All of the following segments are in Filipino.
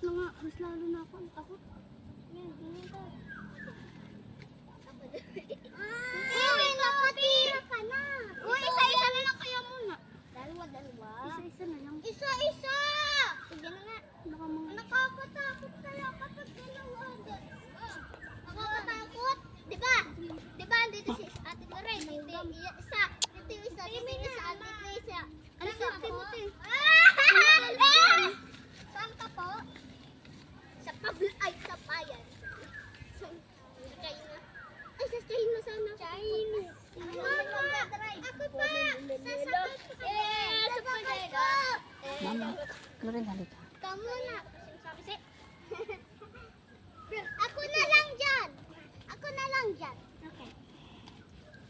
na nga. Mas lalo na ako. Ang takot. Yan, ganyan ka. Uy, nakatira ka na. Uy, isa-isa na lang kaya muna. Dalawa. Isa-isa na lang. Isa-isa! Sige na nga. Baka mga... Nakakatakot kaya kapag dalawa. Nakakatakot? Diba? Diba, dito si Ate Lorraine. Dito yung isa. Dito yung isa. Dito yung isa. Dito yung isa. Ano sa Timothy? Saan ka po? Sa Pablo. Ay, sa Bayan. Sa China. Ay, sa China sana. China. Mama! Ako pa! Sasakay ko kami. Sasakay ko! Mama, Loren, halika. Kamu na. Sabi si. Ako na lang dyan. Ako na lang dyan. Okay.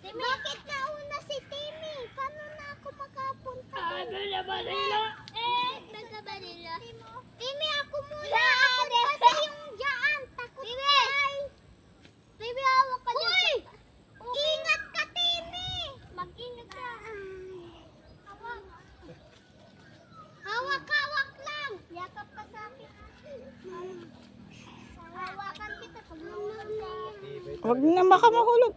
Timmy. Bakit nauna si Timmy? Paano na ako makapunta doon? Manila! Taga-Manila. Timmy, ako muna. Ako kasi yung dyan. Takot ay. Timmy, hawak ka dyan. Ingat ka, Timmy. Mag-ingat ka. Hawak. Hawak lang. Yakap ka sa akin. Hawakan kita pag lumulog ka. Huwag na baka mahulog.